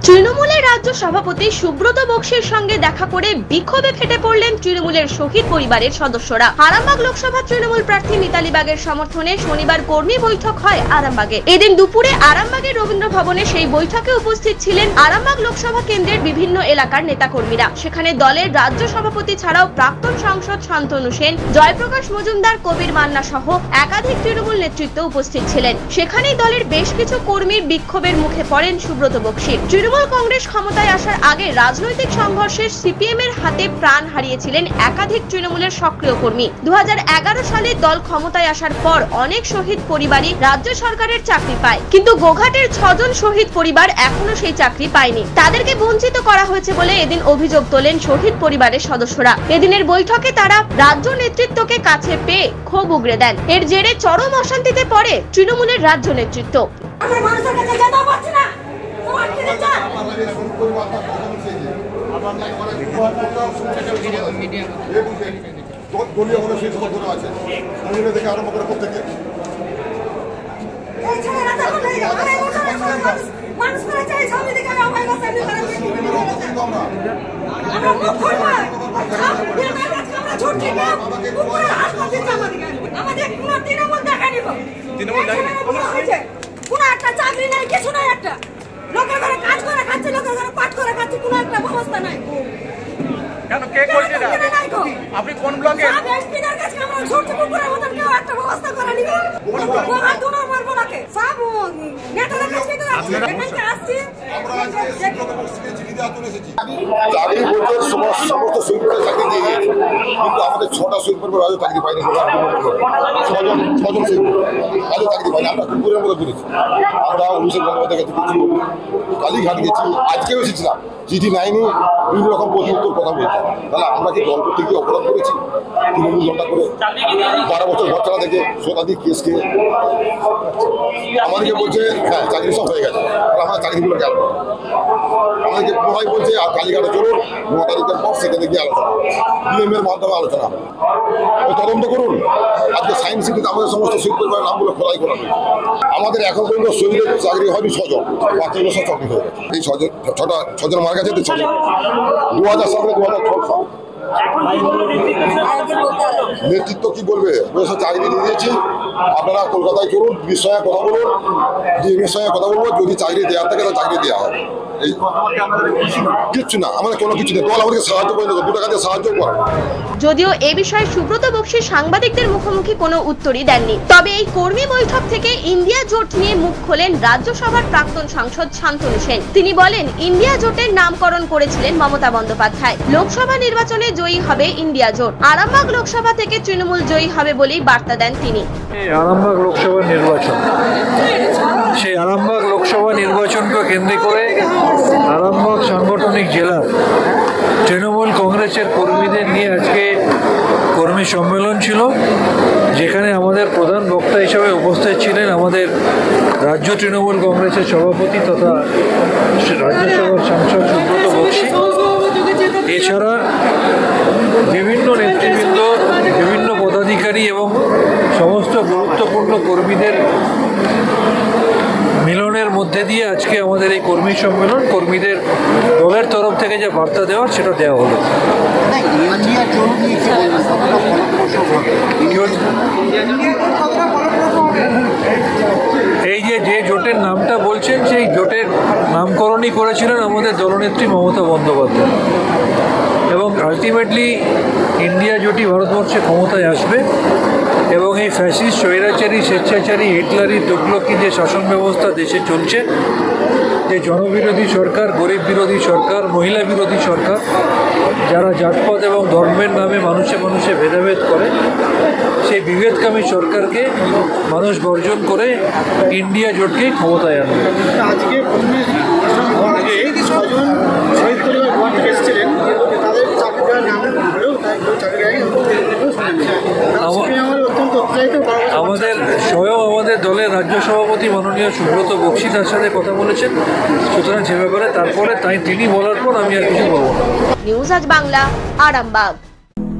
তৃণমূলের রাজ্য সভাপতি সুব্রত বক্সির সঙ্গে দেখা করে বিক্ষোভে ফেটে পড়লেন তৃণমূলের শহীদ পরিবারের সদস্যরা। আরামবাগ লোকসভা তৃণমূল প্রার্থী মিতালি বাগের সমর্থনে শনিবার কর্মী বৈঠক হয় আরামবাগে। এদিন দুপুরে আরামবাগের রবীন্দ্র ভবনে সেই বৈঠকে উপস্থিত ছিলেন আরামবাগ লোকসভা কেন্দ্রের বিভিন্ন এলাকার নেতাকর্মীরা। সেখানে দলের রাজ্য সভাপতি ছাড়াও প্রাক্তন সাংসদ শান্তনু সেন, জয়প্রকাশ মজুমদার, কবির মান্না সহ একাধিক তৃণমূল নেতৃত্ব উপস্থিত ছিলেন। সেখানেই দলের বেশ কিছু কর্মীর বিক্ষোভের মুখে পড়েন সুব্রত বক্সি। তৃণমূল কংগ্রেস ক্ষমতায় আসার আগে রাজনৈতিক সংঘর্ষে সিপিএম এর হাতে প্রাণ হারিয়েছিলেন একাধিক তৃণমূলের সক্রিয় কর্মী। 2011 সালে দল ক্ষমতায় আসার পর অনেক শহীদ পরিবারই রাজ্য সরকারের চাকরি পায়, কিন্তু গোঘাটের 6 জন শহীদ পরিবার এখনো সেই চাকরি পায়নি। তাদেরকে বঞ্চিত করা হয়েছে বলে এদিন অভিযোগ তোলেন শহীদ পরিবারের সদস্যরা। এদিনের বৈঠকে তারা রাজ্য নেতৃত্বকে কাছে পেয়ে ক্ষোভ উগরে দেন। এর জেরে চরম অশান্তিতে পড়ে তৃণমূলের রাজ্য নেতৃত্ব। চাকরি নাই, কিছু নাই, একটা লোকের ঘরে কাজ করে খাচ্ছে, লোকের ঘরে পাঠ করে খাচ্ছে, কোনো একটা ব্যবস্থা নাই। কেন কে করছে না? আপনি কোন ব্লকে? আমি এসপির কাছে আমরা ছোট কুকুরের মতন কেউ একটা ব্যবস্থা করে নি গো। কোন দুনো মারবো নাকে সব নেতাদের কাছে তো এখানে আসছি। আমরা চিঠি দেওয়া তুলে এসেছি। চাকরি বলতে সমস্ত সুইপারের চাকরি দিয়ে গিয়েছে, কিন্তু আমাদের 6টা সুইপার আজও চাকরি পাইনি। 6জন সুইপার আজও চাকরি পাইনি। আমরা কুকুরের মতো ঘুরেছি। আমরা অভিষেক বন্দ্যোপাধ্যায় কাছে গেছি, কালীঘাট গেছি, আজকেও এসেছিলাম। চিঠি নেয়নি, বিভিন্ন রকম প্রশ্নোত্তর কথা বলছে। তাহলে আমরা কি দল করতে গিয়ে অপরাধ করেছি? তৃণমূল দলটা করে 12 বছর ঘর চালা থেকে শতাধিক কেস খেয়ে আমাদেরকে বলছে হ্যাঁ চাকরি সব হয়ে গেছে। তাহলে আমরা চাকরিগুলো গেল আমাদেরকে কোথায় বলছে আর কালীঘাটে চলুন 9 তারিখের পর সেখানে গিয়ে আলোচনা, ডিএমের মাধ্যমে আলোচনা, ওই তদন্ত করুন। আজকে সায়েন্স সিটিতে আমাদের সমস্ত সুইপারের নামগুলো খোলাই করা হয়েছে। আমাদের এখন পর্যন্ত শহীদের চাকরি হয়নি 6 জন, বাকি সব চাকরি হয়ে গেছে। এই 6 জন মারা গেছে। 2000 সালে 2006 সাল নেতৃত্ব কি বলবে? চাকরি দিয়ে দিয়েছি, আপনারা কলকাতায় চলুন, ডিএমের সঙ্গে কথা বলুন, ডিএমের সঙ্গে কথা বলবো, যদি চাকরি দেওয়ার থাকে তাহলে চাকরি দেওয়া হবে। কিচ্ছু না, আমাদের কোনো কিছু নেই। দল আমাদেরকে সাহায্য করে দেবো, 2 টাকা দিয়ে সাহায্য করে। যদিও এ বিষয়ে সুব্রত বক্সি সাংবাদিকদের মুখোমুখি কোনো উত্তরই দেননি। তবে এই কর্মী বৈঠক থেকে ইন্ডিয়া জোট নিয়ে মুখ খোলেন রাজ্যসভার প্রাক্তন সাংসদ শান্তনু সেন। তিনি বলেন, ইন্ডিয়া জোটের নামকরণ করেছিলেন মমতা বন্দ্যোপাধ্যায়। লোকসভা নির্বাচনে জয়ী হবে ইন্ডিয়া জোট। আরামবাগ লোকসভা থেকে তৃণমূল জয়ী হবে বলেই বার্তা দেন তিনি। আরামবাগ লোকসভা নির্বাচন, সেই আরামবাগ লোকসভা নির্বাচনকে কেন্দ্র করে আরামবাগ সাংগঠনিক জেলার তৃণমূল কংগ্রেসের কর্মীদের নিয়ে আজকে কর্মী সম্মেলন ছিল, যেখানে আমাদের প্রধান বক্তা হিসেবে উপস্থিত ছিলেন আমাদের রাজ্য তৃণমূল কংগ্রেসের সভাপতি তথা রাজ্যসভার সাংসদ সুব্রত বক্সি। এছাড়া বিভিন্ন নেতৃবৃন্দ, বিভিন্ন পদাধিকারী এবং সমস্ত গুরুত্বপূর্ণ কর্মীদের মিলনের মধ্যে দিয়ে আজকে আমাদের এই কর্মী সম্মেলন, কর্মীদের দলের তরফ থেকে যে বার্তা দেওয়ার সেটা দেওয়া হলো। এই যে জোটের নামটা বলছেন, সেই জোটের নামকরণই করেছিলেন আমাদের দলনেত্রী মমতা বন্দ্যোপাধ্যায়। এবং আলটিমেটলি ইন্ডিয়া জোটই ভারতবর্ষে ক্ষমতায় আসবে এবং এই ফ্যাসিস্ট, স্বৈরাচারী, স্বেচ্ছাচারী, হিটলারি, তুগলকি যে শাসন ব্যবস্থা দেশে চলছে, যে জনবিরোধী সরকার, গরিব বিরোধী সরকার, মহিলা বিরোধী সরকার, যারা জাতপাত এবং ধর্মের নামে মানুষে মানুষে ভেদাভেদ করে, সেই বিভেদকামী সরকারকে মানুষ বর্জন করে ইন্ডিয়া জোটকেই ক্ষমতায় আনবে। আজকে শহীদ পরিবার এসেছিলেন, তাদের চাকরি দেওয়ার নাম হলেও আমাদের স্বয়ং আমাদের দলের রাজ্য সভাপতি মাননীয় সুব্রত বক্সি তার সাথে কথা বলেছেন। সুতরাং সে ব্যাপারে তারপরে তিনি বলার পর আমি আর কিছু বলবো না। নিউজ আজ বাংলা, আরামবাগ।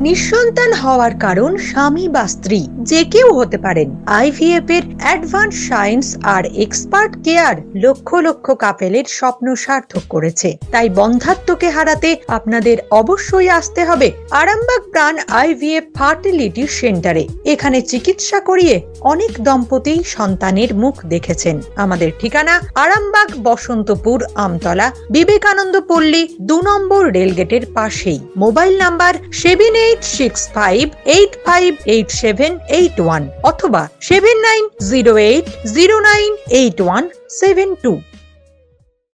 নিঃসন্তান হওয়ার কারণ স্বামী বা স্ত্রী যে কেউ হতে পারেন। IVF এর অ্যাডভান্স সায়েন্স আর এক্সপার্ট কেয়ার লক্ষ লক্ষ কাপেলের স্বপ্ন সার্থক করেছে। তাই বন্ধাত্বকে হারাতে আপনাদের অবশ্যই আসতে হবে আরামবাগ প্রাণ IVF ফার্টিলিটি সেন্টারে। এখানে চিকিৎসা করিয়ে অনেক দম্পতি সন্তানের মুখ দেখেছেন। আমাদের ঠিকানা আরামবাগ বসন্তপুর আমতলা বিবেকানন্দ পল্লী 2 নম্বর রেলগেটের পাশেই। মোবাইল নাম্বার 7865858781 অথবা 7908098172।